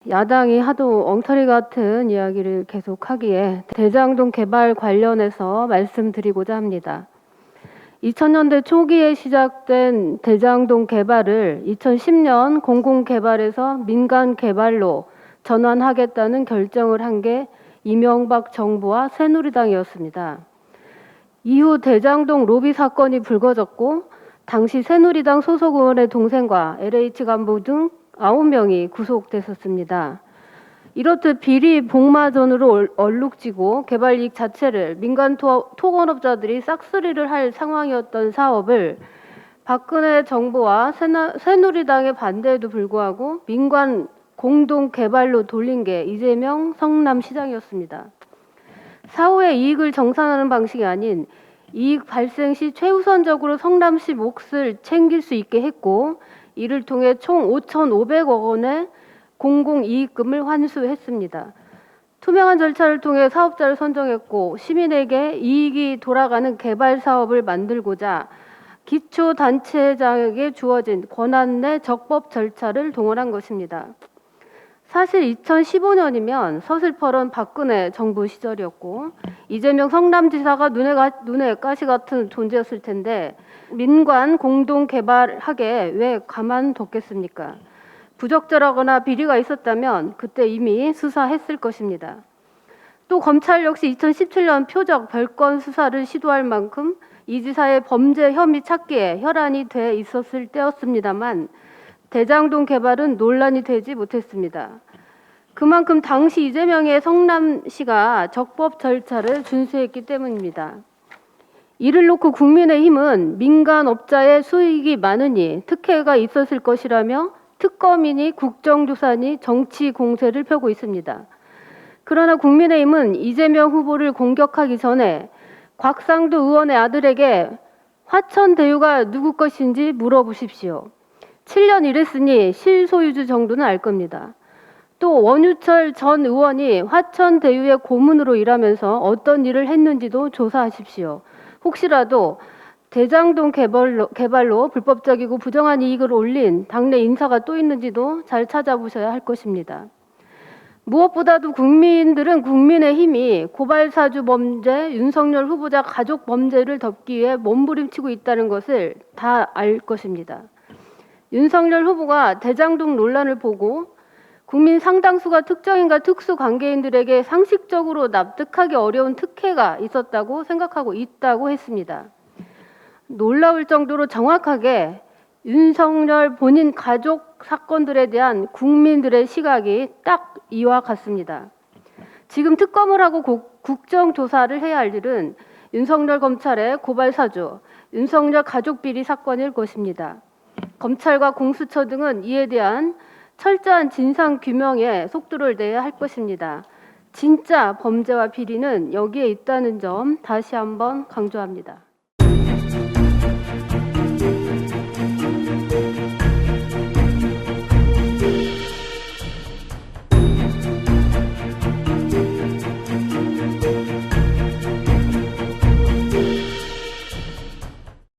야당이 하도 엉터리 같은 이야기를 계속하기에 대장동 개발 관련해서 말씀드리고자 합니다. 2000년대 초기에 시작된 대장동 개발을 2010년 공공개발에서 민간개발로 전환하겠다는 결정을 한 게 이명박 정부와 새누리당이었습니다. 이후 대장동 로비 사건이 불거졌고 당시 새누리당 소속 의원의 동생과 LH 간부 등 9명이 구속됐었습니다. 이렇듯 비리 복마전으로 얼룩지고 개발 이익 자체를 민간 토건업자들이 싹쓸이를 할 상황이었던 사업을 박근혜 정부와 새누리당의 반대에도 불구하고 민간 공동 개발로 돌린 게 이재명 성남시장이었습니다. 사후의 이익을 정산하는 방식이 아닌 이익 발생 시 최우선적으로 성남시 몫을 챙길 수 있게 했고, 이를 통해 총 5,500억 원의 공공이익금을 환수했습니다. 투명한 절차를 통해 사업자를 선정했고 시민에게 이익이 돌아가는 개발 사업을 만들고자 기초단체장에게 주어진 권한 내 적법 절차를 동원한 것입니다. 사실 2015년이면 서슬퍼런 박근혜 정부 시절이었고 이재명 성남지사가 눈에 가시 같은 존재였을 텐데 민관 공동개발하게 왜 가만뒀겠습니까? 부적절하거나 비리가 있었다면 그때 이미 수사했을 것입니다. 또 검찰 역시 2017년 표적 별건 수사를 시도할 만큼 이 지사의 범죄 혐의 찾기에 혈안이 돼 있었을 때였습니다만 대장동 개발은 논란이 되지 못했습니다. 그만큼 당시 이재명의 성남시가 적법 절차를 준수했기 때문입니다. 이를 놓고 국민의힘은 민간업자의 수익이 많으니 특혜가 있었을 것이라며 특검이니 국정조사니 정치 공세를 펴고 있습니다. 그러나 국민의힘은 이재명 후보를 공격하기 전에 곽상도 의원의 아들에게 화천대유가 누구 것인지 물어보십시오. 7년 일했으니 실소유주 정도는 알 겁니다. 또 원유철 전 의원이 화천대유의 고문으로 일하면서 어떤 일을 했는지도 조사하십시오. 혹시라도 대장동 개발로 불법적이고 부정한 이익을 올린 당내 인사가 또 있는지도 잘 찾아보셔야 할 것입니다. 무엇보다도 국민들은 국민의힘이 고발사주 범죄, 윤석열 후보자 가족 범죄를 덮기 위해 몸부림치고 있다는 것을 다 알 것입니다. 윤석열 후보가 대장동 논란을 보고 국민 상당수가 특정인과 특수관계인들에게 상식적으로 납득하기 어려운 특혜가 있었다고 생각하고 있다고 했습니다. 놀라울 정도로 정확하게 윤석열 본인 가족 사건들에 대한 국민들의 시각이 딱 이와 같습니다. 지금 특검을 하고 국정조사를 해야 할 일은 윤석열 검찰의 고발사주, 윤석열 가족비리 사건일 것입니다. 검찰과 공수처 등은 이에 대한 철저한 진상규명에 속도를 내야 할 것입니다. 진짜 범죄와 비리는 여기에 있다는 점 다시 한번 강조합니다.